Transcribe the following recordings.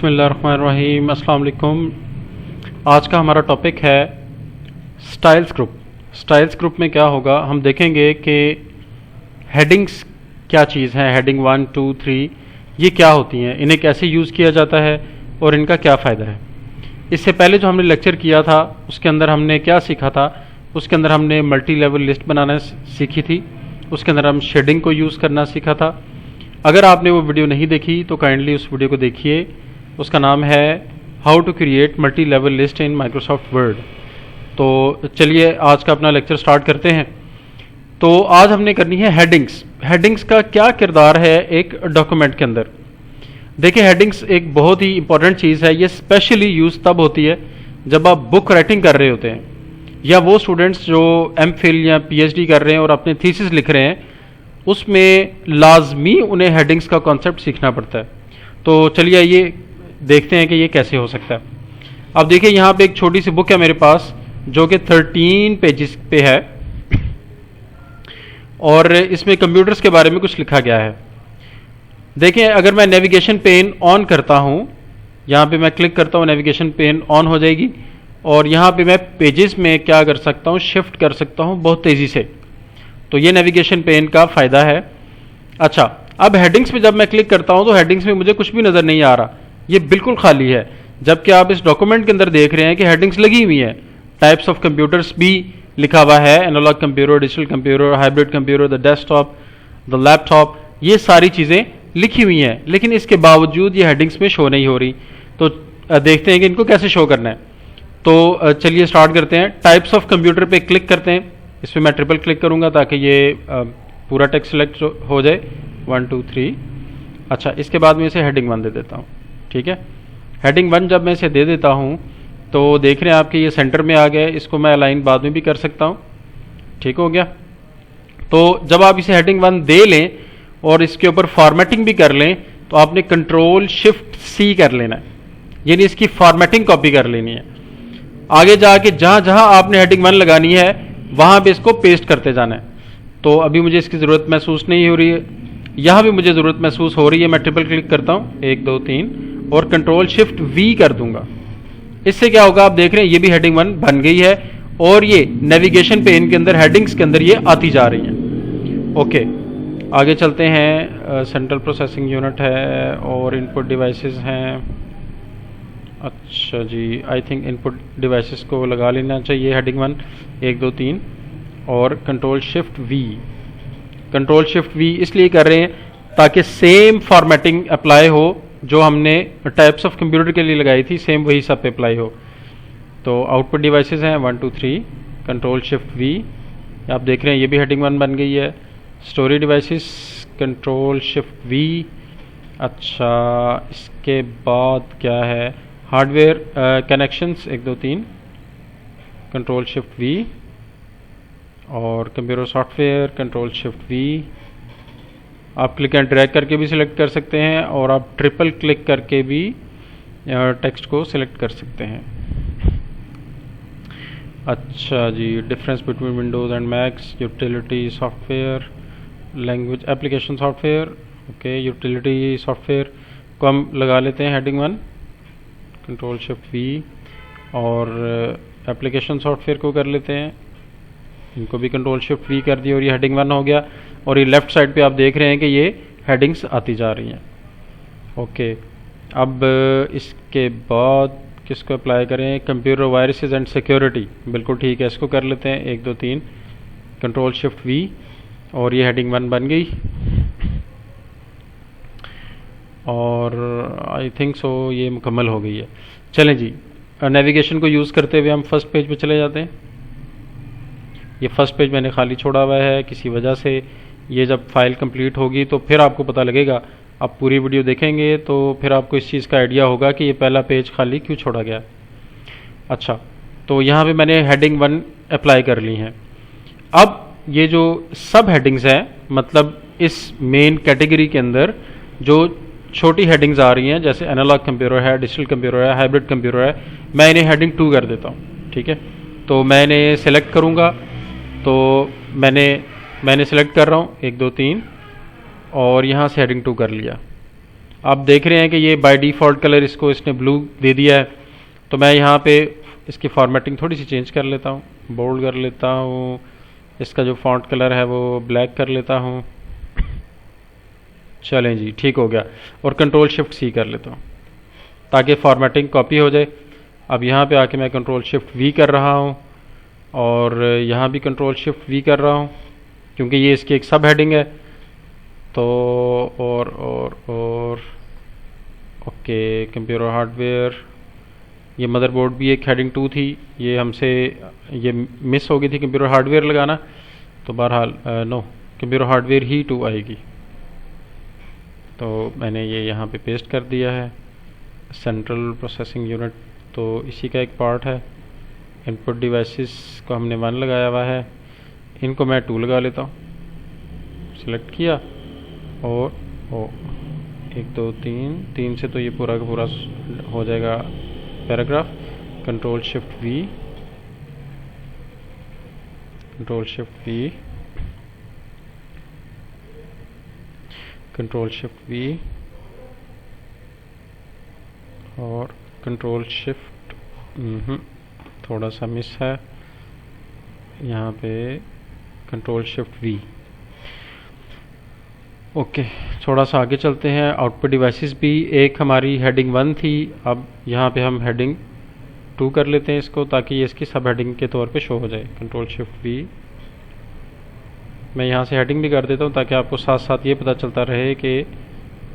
बिस्मिल्लाहिर्रहमानिर्रहीम, अस्सलाम वालेकुम। आज का हमारा टॉपिक है स्टाइल्स ग्रुप। स्टाइल्स ग्रुप में क्या होगा, हम देखेंगे कि हेडिंग्स क्या चीज़ है, हेडिंग 1, 2, 3 ये क्या होती हैं, इन्हें कैसे यूज़ किया जाता है और इनका क्या फ़ायदा है। इससे पहले जो हमने लेक्चर किया था उसके अंदर हमने क्या सीखा था, उसके अंदर हमने मल्टी लेवल लिस्ट बनाना सीखी थी, उसके अंदर हम शेडिंग को यूज़ करना सीखा था। अगर आपने वो वीडियो नहीं देखी तो काइंडली उस वीडियो को देखिए। उसका नाम है how to create multi level list in Microsoft Word. तो चलिए आज का अपना लेक्चर स्टार्ट करते हैं। तो आज हमने करनी है हेडिंग्स। हेडिंग्स का क्या किरदार है एक डॉक्यूमेंट के अंदर। देखिए, हेडिंग्स एक बहुत ही इंपॉर्टेंट चीज़ है। ये स्पेशली यूज़ तब होती है जब आप बुक राइटिंग कर रहे होते हैं, या वो स्टूडेंट्स जो एमफिल या पीएचडी कर रहे हैं और अपने थीसिस लिख रहे हैं, उसमें लाजमी उन्हें हेडिंग्स का कॉन्सेप्ट सीखना पड़ता है। तो चलिए ये देखते हैं कि ये कैसे हो सकता है। अब देखिए, यहाँ पे एक छोटी सी बुक है मेरे पास जो कि 13 पेजेस पे है और इसमें कंप्यूटर्स के बारे में कुछ लिखा गया है। देखिए, अगर मैं नेविगेशन पेन ऑन करता हूँ, यहाँ पे मैं क्लिक करता हूँ, नेविगेशन पेन ऑन हो जाएगी और यहाँ पे मैं पेजेस में क्या कर सकता हूँ, शिफ्ट कर सकता हूँ बहुत तेज़ी से। तो ये नेविगेशन पेन का फ़ायदा है। अच्छा, अब हेडिंग्स पे जब मैं क्लिक करता हूँ तो हेडिंग्स में मुझे कुछ भी नज़र नहीं आ रहा, ये बिल्कुल खाली है। जबकि आप इस डॉक्यूमेंट के अंदर देख रहे हैं कि हेडिंग्स लगी हुई हैं। टाइप्स ऑफ कंप्यूटर्स भी लिखा हुआ है, analog computer, digital computer, hybrid computer, the desktop, the laptop, ये सारी चीज़ें लिखी हुई हैं। लेकिन इसके बावजूद ये हेडिंग्स में शो नहीं हो रही। तो देखते हैं कि इनको कैसे शो करना है। तो चलिए स्टार्ट करते हैं। टाइप्स ऑफ कंप्यूटर पे क्लिक करते हैं। इस पर मैं ट्रिपल क्लिक करूंगा ताकि ये पूरा टेक्स्ट सिलेक्ट हो जाए, 1, 2, 3। अच्छा, इसके बाद मैं इसे हेडिंग 1 दे देता हूँ। ठीक है, हेडिंग 1 जब मैं इसे दे देता हूँ तो देख रहे हैं आपके ये सेंटर में आ गया। इसको मैं अलाइन बाद में भी कर सकता हूँ। ठीक हो गया। तो जब आप इसे हेडिंग 1 दे लें और इसके ऊपर फॉर्मेटिंग भी कर लें तो आपने कंट्रोल शिफ्ट सी कर लेना है, यानी इसकी फॉर्मेटिंग कॉपी कर लेनी है। आगे जाके जहाँ जहाँ आपने हेडिंग 1 लगानी है वहाँ पे इसको पेस्ट करते जाना है। तो अभी मुझे इसकी ज़रूरत महसूस नहीं हो रही है, यहाँ भी मुझे ज़रूरत महसूस हो रही है। मैं ट्रिपल क्लिक करता हूँ, 1, 2, 3 और कंट्रोल शिफ्ट वी कर दूंगा। इससे क्या होगा, आप देख रहे हैं ये भी हेडिंग 1 बन गई है और ये नेविगेशन पेन के अंदर, हेडिंग्स के अंदर ये आती जा रही हैं। ओके, आगे चलते हैं। सेंट्रल प्रोसेसिंग यूनिट है और इनपुट डिवाइसेस हैं। अच्छा जी, आई थिंक इनपुट डिवाइसेस को लगा लेना चाहिए हेडिंग 1, 1, 2, 3 और control shift we. Control shift we इसलिए कर रहे हैं ताकि सेम फॉर्मेटिंग अप्लाई हो जो हमने टाइप्स ऑफ कंप्यूटर के लिए लगाई थी, सेम वही सब पे अप्लाई हो। तो आउटपुट डिवाइसेस हैं 1, 2, 3, कंट्रोल शिफ्ट वी। आप देख रहे हैं ये भी हेडिंग 1 बन गई है। Storage devices, control shift V. अच्छा, इसके बाद क्या है, hardware connections 1, 2, 3, control shift V और computer software, control shift V. आप क्लिक एंड ड्रैग करके भी सिलेक्ट कर सकते हैं और आप ट्रिपल क्लिक करके भी टेक्स्ट को सिलेक्ट कर सकते हैं। अच्छा जी, difference between Windows and Macs, utility software, language application software. Okay, utility software को हम लगा लेते हैं हेडिंग 1, कंट्रोल शिफ्ट वी और एप्लीकेशन सॉफ्टवेयर को कर लेते हैं, इनको भी कंट्रोल शिफ्ट वी कर दिया और ये हेडिंग 1 हो गया। और ये लेफ़्ट साइड पे आप देख रहे हैं कि ये हेडिंग्स आती जा रही हैं। ओके, अब इसके बाद किसको अप्लाई करें, कंप्यूटर वायरसेस एंड सिक्योरिटी। बिल्कुल ठीक है, इसको कर लेते हैं, 1, 2, 3, कंट्रोल शिफ्ट वी और ये हेडिंग 1 बन गई। और आई थिंक सो ये मुकम्मल हो गई है। चलें जी, नेविगेशन को यूज़ करते हुए हम फर्स्ट पेज पे चले जाते हैं। ये फर्स्ट पेज मैंने खाली छोड़ा हुआ है किसी वजह से। ये जब फाइल कंप्लीट होगी तो फिर आपको पता लगेगा, आप पूरी वीडियो देखेंगे तो फिर आपको इस चीज़ का आइडिया होगा कि ये पहला पेज खाली क्यों छोड़ा गया। अच्छा, तो यहाँ पे मैंने हेडिंग 1 अप्लाई कर ली हैं। अब ये जो सब हेडिंग्स हैं, मतलब इस मेन कैटेगरी के अंदर जो छोटी हेडिंग्स आ रही हैं, जैसे एनालॉग कंप्यूटर है, डिजिटल कंप्यूटर है, हाइब्रिड कंप्यूटर है, मैं इन्हें हेडिंग 2 कर देता हूँ। ठीक है, तो मैं इन्हें सेलेक्ट करूँगा। तो मैंने सेलेक्ट कर रहा हूँ, 1, 2, 3 और यहाँ से हेडिंग 2 कर लिया। आप देख रहे हैं कि ये बाय डिफ़ॉल्ट कलर इसको इसने ब्लू दे दिया है। तो मैं यहाँ पे इसकी फॉर्मेटिंग थोड़ी सी चेंज कर लेता हूँ, बोल्ड कर लेता हूँ, इसका जो फॉन्ट कलर है वो ब्लैक कर लेता हूँ। चलें जी, ठीक हो गया। और कंट्रोल शिफ्ट सी कर लेता हूँ ताकि फॉर्मेटिंग कॉपी हो जाए। अब यहाँ पे आके मैं कंट्रोल शिफ्ट वी कर रहा हूँ और यहाँ भी कंट्रोल शिफ्ट वी कर रहा हूँ क्योंकि ये इसकी एक सब हेडिंग है। तो और ओके, कंप्यूटर हार्डवेयर, ये मदरबोर्ड भी एक हेडिंग 2 थी, ये हमसे ये मिस हो गई थी कंप्यूटर हार्डवेयर लगाना। तो बहरहाल नो, कंप्यूटर हार्डवेयर ही 2 आएगी। तो मैंने ये यहाँ पे पेस्ट कर दिया है। सेंट्रल प्रोसेसिंग यूनिट तो इसी का एक पार्ट है। इनपुट डिवाइसेस को हमने 1 लगाया हुआ है, इनको मैं 2 लगा लेता हूँ। सिलेक्ट किया और 1 2 3 से तो ये पूरा का पूरा हो जाएगा paragraph. Control shift we, control shift we, control shift V और कंट्रोल शिफ्ट थोड़ा सा मिस है यहाँ पे, कंट्रोल शिफ्ट वी। ओके, थोड़ा सा आगे चलते हैं। आउटपुट डिवाइसेस भी एक हमारी हेडिंग 1 थी, अब यहाँ पे हम हेडिंग 2 कर लेते हैं इसको ताकि ये इसकी सब हेडिंग के तौर पे शो हो जाए। कंट्रोल शिफ्ट वी, मैं यहाँ से हेडिंग भी कर देता हूँ ताकि आपको साथ साथ ये पता चलता रहे कि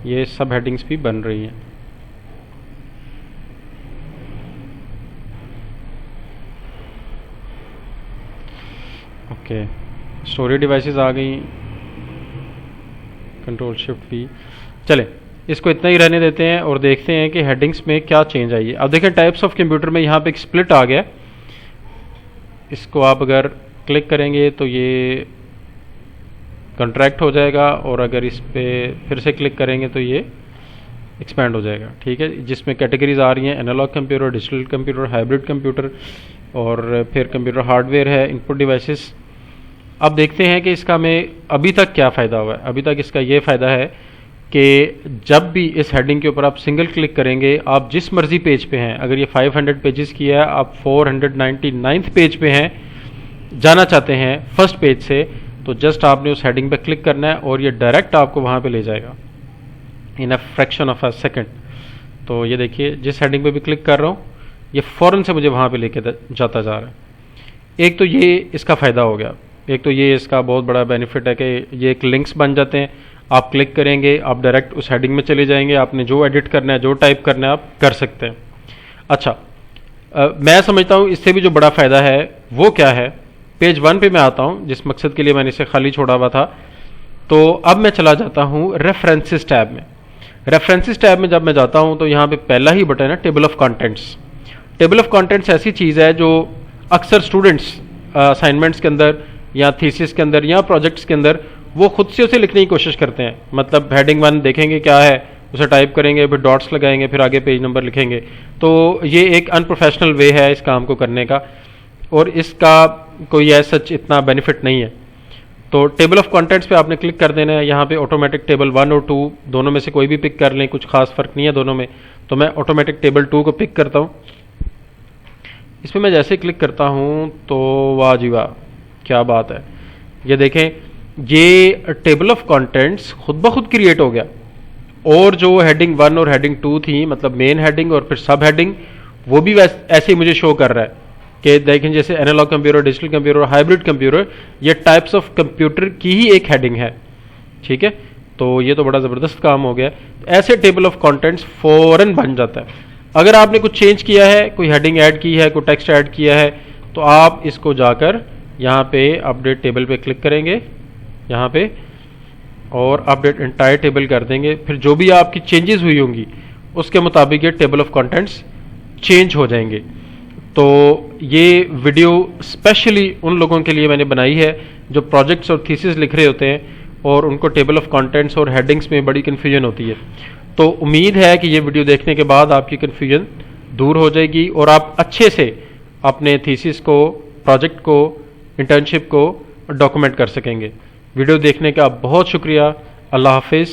ये सब हेडिंग्स भी बन रही हैं। ओके, स्टोरेज डिवाइसेस आ गई, कंट्रोल शिफ्ट वी। चले, इसको इतना ही रहने देते हैं और देखते हैं कि हेडिंग्स में क्या चेंज आई है। अब देखें टाइप्स ऑफ कंप्यूटर में यहाँ पे एक स्प्लिट आ गया। इसको आप अगर क्लिक करेंगे तो ये कंट्रैक्ट हो जाएगा और अगर इस पर फिर से क्लिक करेंगे तो ये एक्सपैंड हो जाएगा। ठीक है, जिसमें कैटेगरीज आ रही हैं analog computer, digital computer, hybrid computer और फिर कंप्यूटर हार्डवेयर है, इनपुट डिवाइसेस। अब देखते हैं कि इसका हमें अभी तक क्या फ़ायदा हुआ है। अभी तक इसका ये फ़ायदा है कि जब भी इस हेडिंग के ऊपर आप सिंगल क्लिक करेंगे, आप जिस मर्जी पेज पे हैं, अगर ये 500 पेजेस की है, आप 499th पेज पे हैं, जाना चाहते हैं फर्स्ट पेज से, तो जस्ट आपने उस हेडिंग पे क्लिक करना है और ये डायरेक्ट आपको वहाँ पे ले जाएगा in a fraction of a second. तो ये देखिए, जिस हेडिंग पे भी क्लिक कर रहा हूँ ये फ़ौरन से मुझे वहाँ पे लेके जाता जा रहा है। एक तो ये इसका फ़ायदा हो गया, एक तो ये इसका बहुत बड़ा बेनिफिट है कि ये एक लिंक्स बन जाते हैं। आप क्लिक करेंगे, आप डायरेक्ट उस हेडिंग में चले जाएंगे, आपने जो एडिट करना है, जो टाइप करना है, आप कर सकते हैं। अच्छा, मैं समझता हूँ इससे भी जो बड़ा फ़ायदा है वो क्या है। पेज 1 पे मैं आता हूँ, जिस मकसद के लिए मैंने इसे खाली छोड़ा हुआ था। तो अब मैं चला जाता हूँ रेफरेंसेस टैब में। रेफरेंसेस टैब में जब मैं जाता हूँ तो यहाँ पे पहला ही बटन है table of contents. Table of contents ऐसी चीज़ है जो अक्सर स्टूडेंट्स असाइनमेंट्स के अंदर या थीसिस के अंदर या प्रोजेक्ट्स के अंदर वो खुद से उसे लिखने की कोशिश करते हैं। मतलब हेडिंग 1 देखेंगे क्या है, उसे टाइप करेंगे, फिर डॉट्स लगाएंगे, फिर आगे पेज नंबर लिखेंगे। तो ये एक अनप्रोफेशनल वे है इस काम को करने का और इसका कोई ऐसा सच इतना बेनिफिट नहीं है। तो टेबल ऑफ कंटेंट्स पे आपने क्लिक कर देना है। यहाँ पे ऑटोमेटिक टेबल 1 और 2 दोनों में से कोई भी पिक कर लें, कुछ खास फर्क नहीं है दोनों में। तो मैं ऑटोमेटिक टेबल 2 को पिक करता हूँ। इस पर मैं जैसे क्लिक करता हूँ तो वाह जी वाह, क्या बात है। ये देखें, ये टेबल ऑफ कंटेंट्स खुद ब खुद क्रिएट हो गया और जो हेडिंग 1 और हेडिंग 2 थी, मतलब मेन हेडिंग और फिर सब हेडिंग, वो भी ऐसे ही मुझे शो कर रहा है कि देखें जैसे analog computer, digital computer, hybrid computer, ये टाइप्स ऑफ कंप्यूटर की ही एक हेडिंग है। ठीक है, तो ये तो बड़ा ज़बरदस्त काम हो गया। ऐसे टेबल ऑफ कंटेंट्स फ़ौरन बन जाता है। अगर आपने कुछ चेंज किया है, कोई हेडिंग ऐड की है, कोई टेक्स्ट ऐड किया है, तो आप इसको जाकर यहाँ पे अपडेट टेबल पे क्लिक करेंगे यहाँ पे और अपडेट एंटायर टेबल कर देंगे। फिर जो भी आपकी चेंजेस हुई होंगी उसके मुताबिक ये टेबल ऑफ कंटेंट्स चेंज हो जाएंगे। तो ये वीडियो स्पेशली उन लोगों के लिए मैंने बनाई है जो प्रोजेक्ट्स और थीसिस लिख रहे होते हैं और उनको टेबल ऑफ कंटेंट्स और हेडिंग्स में बड़ी कन्फ्यूजन होती है। तो उम्मीद है कि ये वीडियो देखने के बाद आपकी कन्फ्यूजन दूर हो जाएगी और आप अच्छे से अपने थीसिस को, प्रोजेक्ट को, इंटर्नशिप को डॉक्यूमेंट कर सकेंगे। वीडियो देखने का बहुत शुक्रिया। अल्लाह हाफिज़।